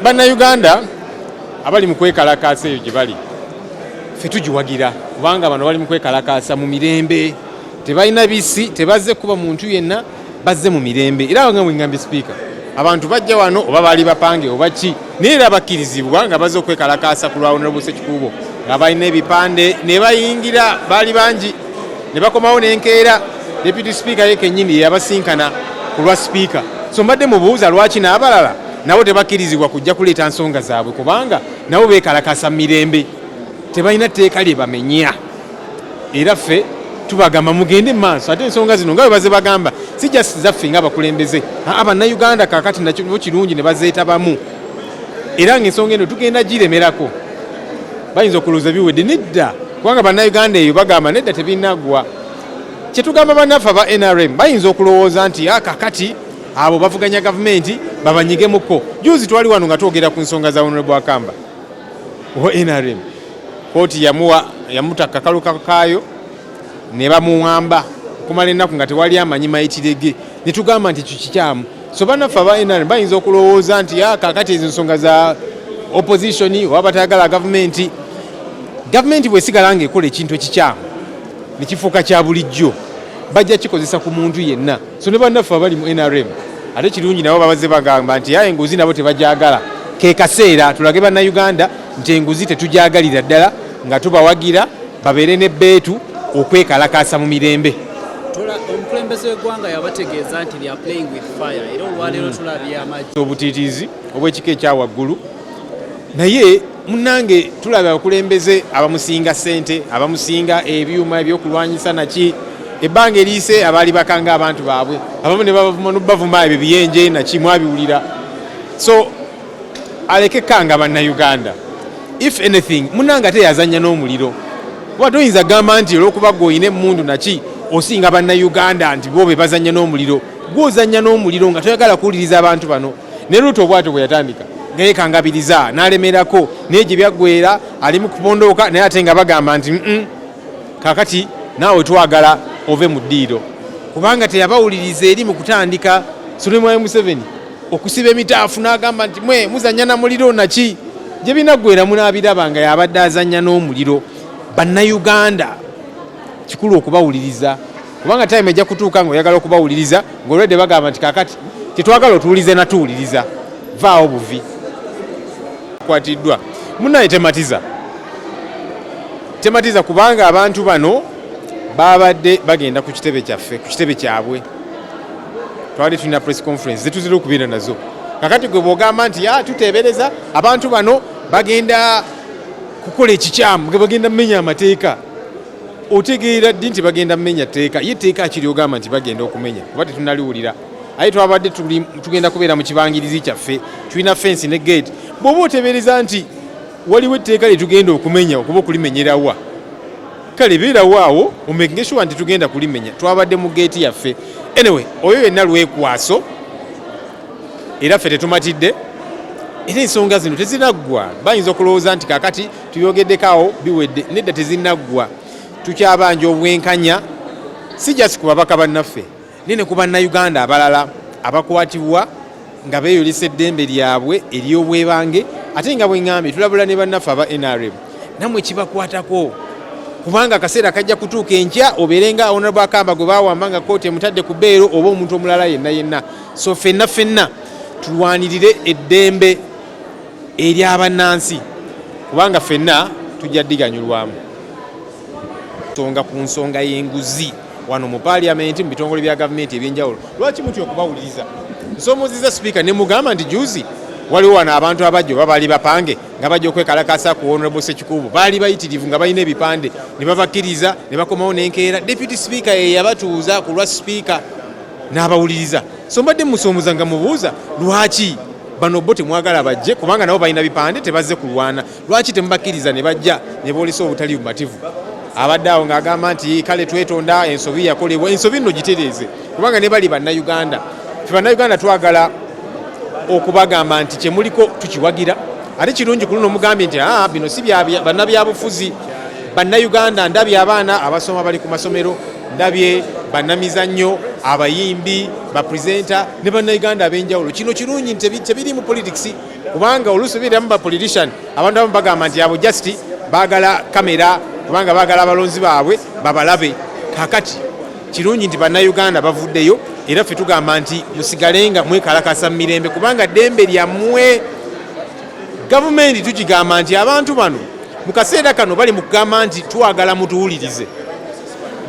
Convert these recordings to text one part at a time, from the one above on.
Bannayuganda abali mu kwekalakaasa eyo gye bali ffe tugiwagira kubanga bano bali mu kwekalakaasa mu mirembe tebalina bisi tebazze kuba muntu yenna bazze mu mirembe era nga bwengambye sipiika abantu bajja wano oba baali bapange oba ki naye era bakkirizibwa nga bazze okwekalakaasa ku lwa Honorable Ssekikubo nga balina ebipande ne bayingira baali bangi ne bakomawo n'enkeera Deputy Speaker ye kennyini yabasinkana ku lwa sipiika so mbadde mubuuza lwaki n'abalala nabo tebakkirizibwa kujja kuleeta nsonga zaabwe kubanga nabo beekalakaasa mu mirembe tebalina tteeka lye bamenya era ffe tubagamba mugende maaso ate ensonga zino nga bwe baze bagamba si just zaffe ng'abakulembeze bannayuganda kaakati nakyo kirungi ne bazeetabamu era ng'ensonga eno tugenda giremerako bayinza okulowooza biwedde nedda kubanga bannayuganda eyo bagamba nedda tebinaggwa kyetugamba bannaffe aba NRM bayinza okulowooza nti kaakati abo bavuganya gavumenti babanyigemuko juzi twali wano nga twogera ku nsonga za Honorable Akamba owa NRM kooti yamuta kakalu kaayo ne bamuwamba kumala ennaku nga tewali amanyi mayitirege ne tugamba nti kikyamu so bannaffe aba NRM bayinza okulowooza nti kaakati ezo nsonga za opposition oba batayagala gavumenti bwesigala ng'ekola ekintu ekikyamu ne kifuuka kya bulijjo bajja kikozesa ku muntu yenna so ne bannaffe abali mu NRM ate kirungi nabo babaze bagamba nti enguzi nabo tebajagala ke kaseera tulage bannayuganda nti enguzi tetujyagalira ddala nga tubawagira babeere n'ebbeetu okwekalakaasa mu mirembe omukulembeze w'eggwanga yabategeeza nti they are playing with fire era olwaleero tulabye amagye obutiitiizi obw'ekika ekyawaggulu naye munnange tulabye abakulembeze abamusinga ssente abamusinga ebyuma ebyokulwanyisa naki ebbanga eriise abaali bakanga abantu baabwe abamu ne bavuma ebyo biyenje naki mwabiwulira so aleke kanga bannayuganda if anything munnange ate yazannya n'omuliro kuba toyinza gamba nti olw'okuba gweoyina emmundu naki osinga bannayuganda nti bo be bazannya n'omuliro gw'ozannya n'omuliro nga toyagala kuwuliriza abantu bano ne Ruto bw'atyo bwe yatandika nga yekangabiriza n'alemerako naye gye byaggweera ali mu kupondooka naye ate nga bagamba nti kaakati naawe twagala ove mu ddiiro kubanga teyabawuliriza eri mu kutandika Sulemayi Museveni okusiba emitaafu n'agamba nti mwe muzannya na muliro naki gye binaggweera munaabiraba nga yabadde azannya n'omuliro bannayuganda kikulu okubawuliriza kubanga time ejja kutuuka ng'oyagala okubawuliriza ng'olwedde bagamba nti kaakati tetwagala otuwulize natuwuliriza vaawo buvi kwatiddwa munnaye tematiza kubanga abantu bano babadde bagenda ku kitebe kyaffe ku kitebe kyabwe twali tulina press conference zetuzira okubeera nazo kakati gwe bw'ogamba nti tuteebereza abantu bano bagenda kukola ekikyamu nga bagenda mmenya amateeka otegeera ddi nti bagenda mmenya tteeka ye tteeka akiri ogamba nti bagenda okumenya kuba tetunaliwulira aye twabadde tugenda kubeera mu kibangirizi kyaffe tulina fensi ne gate bw'oba oteebereza nti waliwo etteeka lye tugenda okumenya okuba okulimenyerawa kale beerawo awo omekingeshuwa nti tugenda kulimenya twabadde mu geeti yaffe anyway oyo yenna lwekwaso era ffe tetumatidde era ensonga zino tezinaggwa bayinza okulowooza nti kakati tuyogeddekaawo biwedde nedda tezinaggwa tukyabanja obwenkanya si just ku babaka bannaffe nene ku bannayuganda abalala abakwatibwa nga beeyolesa eddembe lyabwe ery'obwebange ate nga bweŋŋambye tulabula ne bannaffe aba NRM namwe kibakwatako kubanga akaseera kajja kutuuka enkya obeerenga Honorable Akamba gwe baawamba nga kooti emutadde ku bbeero oba omuntu omulala yenna so ffenna tulwanirire eddembe ery'abannansi kubanga ffenna tujja ddiganyulwamu songa ku nsonga y'enguzi wano mu Perliament mu bitongole bya gavumenti ebyenjawulo lwaki mutya okubawuliriza nsoomoziza sipiika ne mugamba nti juzi waliwo wano abantu abajja oba baali bapange nga bajja okwekalakasa ku Honorable Ssekikubo baali bayitirivu nga balina ebipande ne babakkiriza ne bakomawo n'enkeera Deputy Speaker ye yabatuuza ku lwa sipiika n'abawuliriza so mbadde musoomoza nga mubuuza lwaki bano bo temwagala bajje kubanga nabo balina bipande tebazze kulwana lwaki temubakkiriza ne bajja ne boolesa obutali bumativu abadde awo ng'agamba nti kale twetonda ensobi yakolebwa ensobi nno gitereeze kubanga ne bali bannayuganda ffe bannayuganda twagala okubagamba nti kyemuliko tukiwagira ate kirungi ku luno omugambye nti bino si bannabyabufuzi bannayuganda ndabye abaana abasoma bali ku masomero ndabye bannamizannyo abayimbi bapresenta ne bannayuganda ab'enjawulo. Kino kirungi tebiri mu politics kubanga oluusi biramu bapolitician abantu abamu bagamba nti abo just baagala kamera kubanga baagala abalonzi baabwe babalabe. Kakati kirungi nti bannayuganda bavuddeyo era ffe tugamba nti musigalenga mwekalakasa mu mirembe kubanga ddembe lyammwe. Gavumenti tugigamba nti abantu bano mu kaseera kano bali mu kugamba nti twagala mutuwulirize.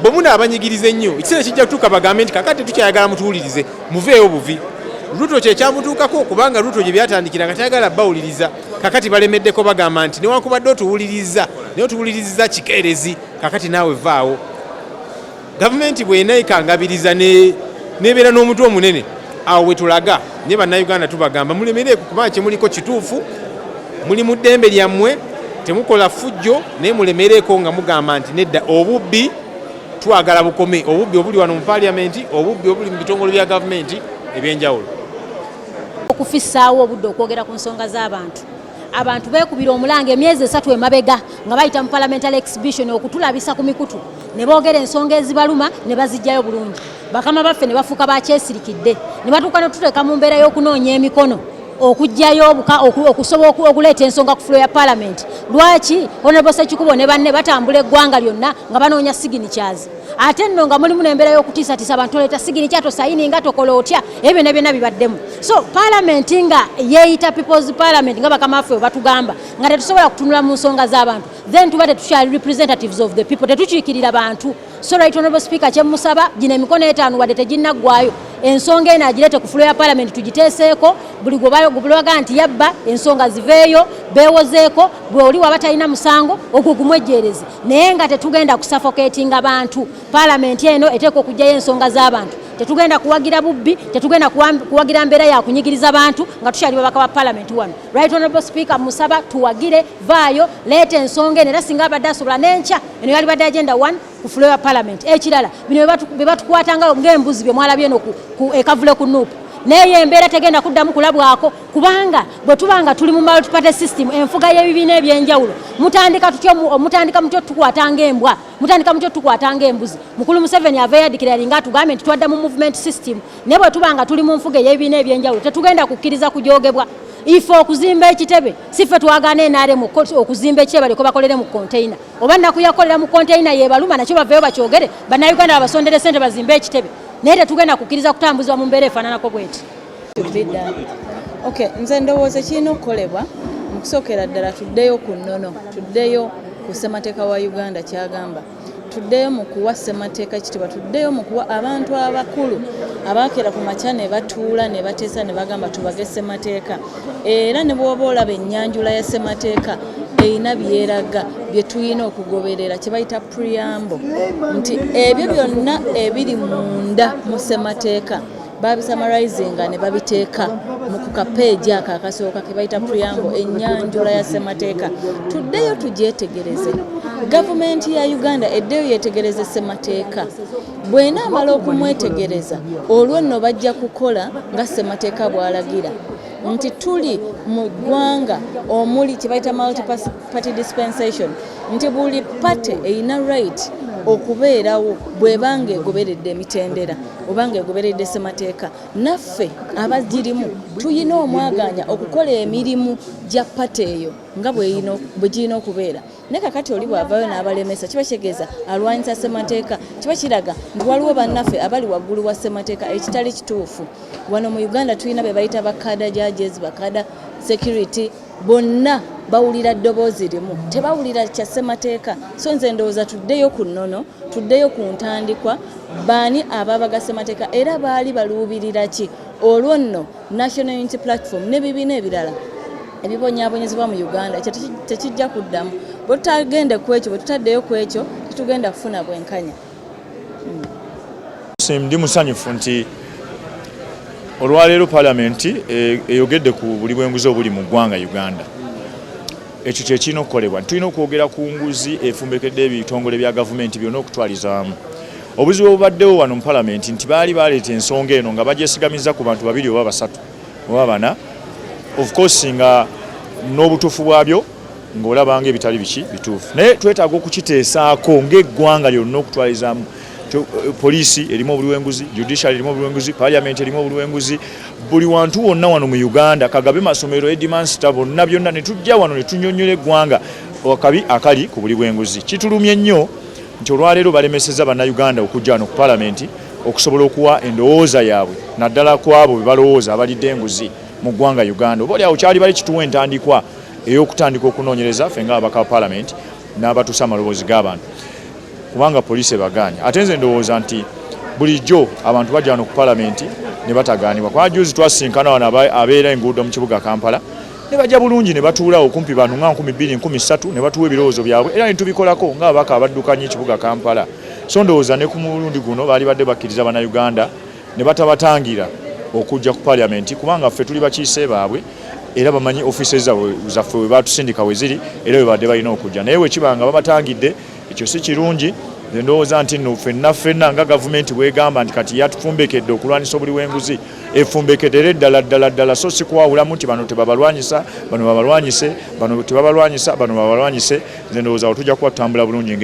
Bwe munaabanyigiriza ennyo ekiseera kijja kutuuka bagambe nti kakati tukyayagala mutuwulirize muveeyo buvi. Ruto kyekyamutuukako kubanga Ruto gye byatandikira nga tayagala bawuliriza. Kakati balemeddeko bagamba nti newankubadde otuwuliriza naye otuwuliriza kikeerezi. Kakati naawe vaawo. Gavumenti bw'eneekangabiriza nebeera n'omutwe omunene awo we tulaga ne bannayuganda tubagamba mulemereeko kubanga kyemuliko kituufu, muli mu ddembe lyammwe, temukola fujjo naye mulemereeko nga mugamba nti nedda obubbi twagala bukome. Obubbi obuli wano mu Perliament, obubbi obuli mu bitongole bya gavumenti ebyenjawulo. Okufissaawo obudde okwogera ku nsonga z'abantu. Abantu beekubira omulange emyezi 3 emabega nga bayita mu parliamentary exhibition okutulabisa ku mikutu ne boogera ensonga ezibaluma ne bazijjayo bulungi. Bakama baffe ne bafuuka bakyesirikidde ne batuuka ne tuteeka mu mbeera y'okunoonya emikono okujjayo okusobola okuleeta ensonga ku floor ya Parliament. Lwaki Honorable Ssekikubo ne banne batambula eggwanga lyonna nga banoonya signatures. Ate nno nga mulimu n'embeera y'okutiisatiisa abantu oleeta signature tosayininga tokola otya ebyo ne byonna bibaddemu. So Parliament nga yeeyita People's Parliament nga bakama baffe batugamba nga tetusobola kutunula mu nsonga z'abantu, then tuba tetukyali representatives of the people, tetukiikirira bantu. So right Honorable Speaker kyemusaba gino emikono 5 wadde teginnaggwayo ensonga eno agirete ku floor ya Parliament tugiteeseeko buli gwebaga nti yabba ensonga ziveeyo beewozeeko bwe oli waba talina musango ogwo gumwejjeereze naye nga tetugenda kusuffocatinga bantu. Parliament eno eteeka okugyayo ensonga z'abantu. Tetugenda kuwagira bubbi, tetugenda kuwagira mbeera ya kunyigiriza bantu nga tukyali babaka ba Parliament wano. Right Honorable Speaker musaba tuwagire vaayo leeta ensonga eno era singa abadde asobola n'enkya eno yali badde agenda 1 ku floor ya Parliament. Ekirala bino bye batukwatanga ng'embuzi bye mwalabye eno ekavule ku Nuupu. Naye embeera tegenda kuddamu kulabwako kubanga bwe tubanga tuli mu multi party system enfuga y'ebibiina ebyenjawulo mutandika mutyo tukwatanga embwa, mutandika mutyo tukwatanga embuzi. Mukulu Museveni ava yadikirira nga atugambye nti twadda mu movement system naye bwe tubanga tuli mu nfuga y'ebibiina ebyenjawulo tetugenda kukkiriza kujoogebwa. Ife okuzimba ekitebe siffe twagaana NRM okuzimba ekitebe baliko bakolere mu container oba nnaku yakolera mu container yebaluma nakyo baveeyo bakyogere bannayuganda babasondere ssente bazimbe ekitebe naye tetugenda kukkiriza kutambuzibwa mu mbeera efaananako bweti. Okay, nze ndowooza kirina okukolebwa mu kusookera ddala tuddeyo ku nnono, tuddeyo ku ssemateeka wa Uganda kyagamba, tuddeyo mu kuwa ssemateeka ekitiibwa, tuddeyo mu kuwa abantu abakulu abaakera ku makya ne batuula ne bateesa ne bagamba tubage ssemateeka. Era ne bw'oba olaba ennyanjula ya ssemateeka eyina byeraga bye tulina okugoberera kye bayita preamble nti ebyo byonna ebiri munda mu ssemateeka babisamarizinga ne babiteeka mu kukapeegi ako akasooka ke bayita preamble ennyanjula ya ssemateeka. Tuddeyo tugyetegereze. Gavumenti ya Uganda eddeyo yetegereze ssemateeka. Bw'enaamala okumwetegereza olwo nno bajja kukola nga ssemateeka bw'alagira nti tuli mu ggwanga omuli kye bayita multi party dispensation nti buli party eyina right okubeerawo bw'ebanga egoberedde emitendera obanga egoberedde ssemateeka. Naffe abagirimu tuyina omwaganya okukola emirimu gya party eyo nga bwe girina okubeera. Ne kakati oli bw'avaayo n'abalemesa kiba kitegeeza alwanyisa ssemateeka, kiba kiraga nti waliwo bannaffe abali waggulu wa ssemateeka ekitali kituufu. Wano mu Uganda tulina be bayita bakada judges, bakada security, bonna bawulira ddoboozi limu tebawulira kya ssemateeka. So nze ndowooza tuddeyo ku nnono, tuddeyo ku ntandikwa baani ababaga ssemateeka era baali baluubirira ki. Olwo nno National Unity Platform ne bibiina ebirala ebibonyaabonyezebwa mu Uganda tekijja kuddamu. Bwe tutagende ku ekyo, bwe tutaddeyo ku ekyo tetugenda kufuna bwenkanya. Ndi musanyufu nti olwaleero Parliament eyogedde ku buli bw'enguzi obuli mu ggwanga Uganda. Ekyo kye kirina okukolebwa. Tulina okwogera ku nguzi efumbekedde ebitongole bya gavumenti byonna okutwalizaamu. Obuzibu obubaddewo wano mu Parliament nti baali baleeta ensonga eno nga bagyesigamiza ku bantu 2 oba 3 oba 4. Of course nga n'obutuufu bwabyo ng'olabanga ebitali bituufu. Naye twetaaga okukiteesaako ng'eggwanga lyonna okutwalizaamu. poliisi erimu obuliwenguzi, judiciary erimu obuliwenguzi, parliament erimu obuliwenguzi, buli wantu wonna wano mu Uganda, Kagabe masomero, Edmonster, bonna byonna ne tujja wano ne tunyonnyola eggwanga akabi akali ku buliwenguzi. Kitulumye nnyo nti olwaleero balemesezza bannayuganda okujja wano ku parliament okusobola okuwa endowooza yaabwe naddala ku abo be balowooza abalidde enguzi mu ggwanga Uganda. Oba olyawo kyali bali kituwa entandikwa ey'okutandika okunoonyereza ffe ng'ababaka ba parliament n'abatuusa amaloboozi g'abantu, kubanga poliisi ebagaanya. Ate nze ndowooza nti bulijjo abantu bajja wano ku parliament ne batagaanibwa. Kwa juzi twasinkana wano abeera enguudo mu kibuga Kampala ne bajja bulungi ne batuulawo kumpi bantu nga 2,000 1,300 ne batuwa ebirowoozo byabwe era ne tubikolako ng'ababaka abaddukanya ekibuga Kampala. So ndowooza ne ku mulundi guno baali badde bakkiriza bannayuganda ne batabatangira okujja ku parliament kubanga ffe tuli bakiise baabwe era bamanyi offices zaffe we batusindika we ziri era we badde balina okujja. Naye wekibanga babatangidde ekyo si kirungi. Ndowooza nti nno ffenna nga gavumenti bwegamba nti kati yatufumbekedde okulwanyisa obuliwenguzi, efumbekedde ddala so si kuwawulamu nti bano tebabalwanyisa, bano babalwanyise, bano tebabalwanyisa, bano babalwanyise. Nze ndowooza tujja kuba tutambula bulungi.